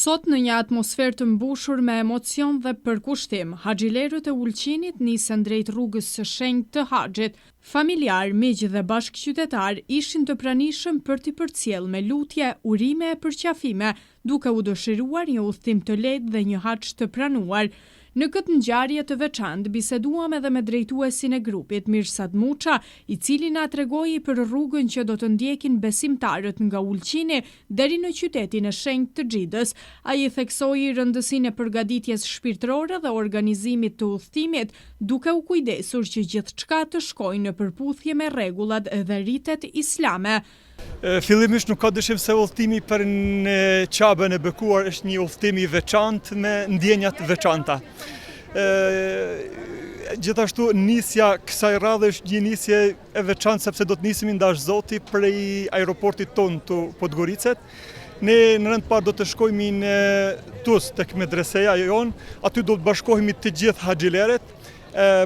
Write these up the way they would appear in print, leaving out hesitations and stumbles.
Sot në një atmosferë të mbushur me emocion dhe përkushtim, haxhilerët e Ulqinit nisën drejt rrugës së shenjtë të haxhit. Familjar, miq dhe bashkëqytetar ishin të pranishëm për t'i përcjell me lutje, urime e përqafime, duke u dëshiruar një udhtim të lehtë dhe një haxh të pranuar. Në këtë ngjarje të veçantë biseduam edhe me drejtuesin e grupit Mirsad Muça, i cili na tregoi për rrugën që do të ndjekin besimtarët nga Ulqini deri në qytetin e shenjtë të Xhidës. Ai theksoi rëndësinë e përgatitjes shpirtërore dhe organizimit të udhëtimit, duke u kujdesur që gjithçka të shkojë në përputhje me rregullat dhe ritet islame. Fillimisht nuk ka dyshim se udhëtimi për në Qabën e bekuar është një udhëtim i veçantë me ndjenja të veçanta. Gjithashtu nisja kësaj radhe është një nisje e veçantë sepse do të nisemi ndash Zoti prej aeroportit ton të Podgoricet. Ne në rënd parë do të shkojmë në Tuz tek medreseja jon, aty do të bashkohemi të gjithë haxhileret.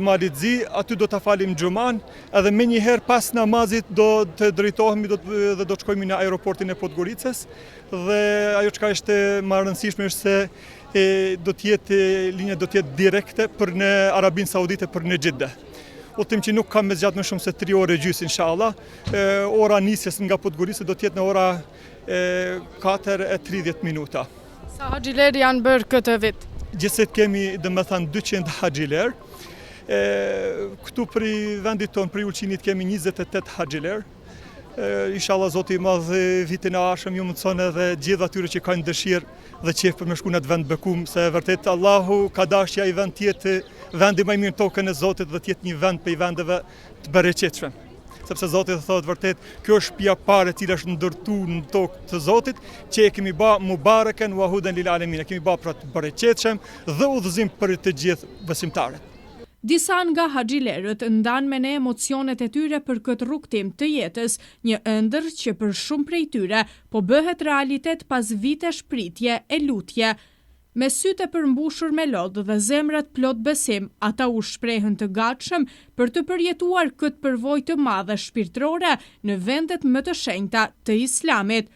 Malitzi, aty do të falim xhuman, edhe me njëherë pas namazit do të drejtohemi dhe do të shkojmë në aeroportin e Podgoricës, dhe ajo çka është më e rëndësishme është se linja do të jetë direkte për në Arabinë Saudite për në Xhidë. Udhtim që nuk ka me zgjat më shumë se 3 orë gjys inshallah. Ora nisjes nga Podgorica do të jetë në ora 4:30 minuta. Sa haxhiler janë bërë këtë vit? Gjithsesi kemi domethënë 200 haxhiler. Këtu për vendit tonë, për Ulqinit kemi 28 haxhiler. Inshallah Zoti i Madh vitin e ardhshëm ju mundson edhe gjithë atyre që kanë dëshirë dhe qejf për me shku në atë vend bekum, se vërtet Allahu ka dashur që ai vend të jetë vendi më i mirë në tokën e Zotit dhe të jetë një vend prej vendeve të bereqetshëm. Sepse Zoti thotë vërtet, kjo është shtëpia parë e cila është ndërtuar në tokë të Zotit, që e kemi bë mubareken wa hudan lil alamin, kemi bë për të bereqetshëm dhe udhëzim për të gjithë besimtarët. Disa nga haxhilerët ndan me ne emocionet e tyre për këtë rrugtim të jetës, një ëndër që për shumë prej tyre po bëhet realitet pas vitesh pritje e lutje. Me sytë e përmbushur me lodh dhe zemrat plot besim, ata u shprehën të gatshëm për të përjetuar këtë përvojë të madhe shpirtërore në vendet më të shenjta të Islamit.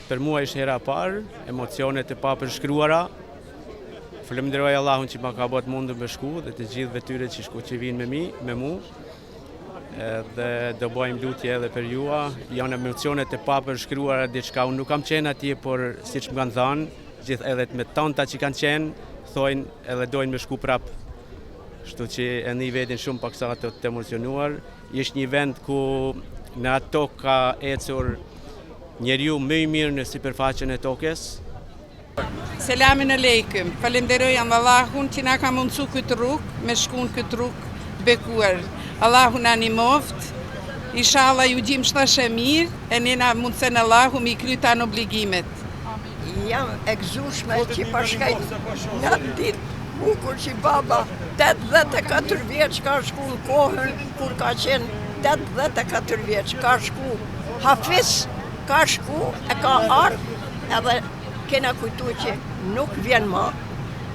Për mua ishte hera parë, emocionet e papërshkruara. Falenderoj Allahun që ma ka bërë mundën me shku dhe të gjithë vetyre që vinë me mu. Dhe do bëjmë lutje edhe për jua. Janë emocionet e papërshkruara diçka. Unë nuk kam qenë atje, por siç më kanë thënë, gjithë edhe me tanta që kanë qenë, thojnë edhe dojnë me shku prap. Kështu që e një vetin shumë paksa të emocionuar. Ishtë një vend ku në ato ka ecur njeriu më i mirë në sipërfaqen e tokës. Selamin aleikum. Falenderoj Allahun që na ka mundsu këtë rrugë, me shkuën këtë rrugë bekuar. Allahu na nimoft. Inshallah ju gjim shtashe mirë, e ne na mundsen Allahu mi kry tan obligimet. Jam e gëzueshme që pashkajt në atë ditë bukur që baba 84 vjeç ka shku në kohën kur ka qenë 84 vjeç, ka shku Hafiz, ka shku, e ka ardhur edhe kena kujtu që nuk vjen më.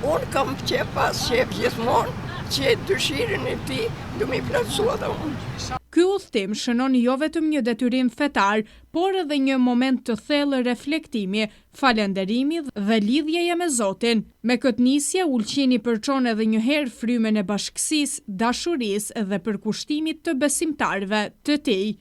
Unë kam pas qef gjithmonë që dëshirën e tij do mi plotësua edhe unë. Ky udhtim shënon jo vetëm një detyrim fetar, por edhe një moment të thellë reflektimi, falënderimi dhe lidhjeje me Zotin. Me këtë nisje, Ulqini përçon edhe një herë frymën e bashkësisë, dashurisë dhe përkushtimit të besimtarëve të tij.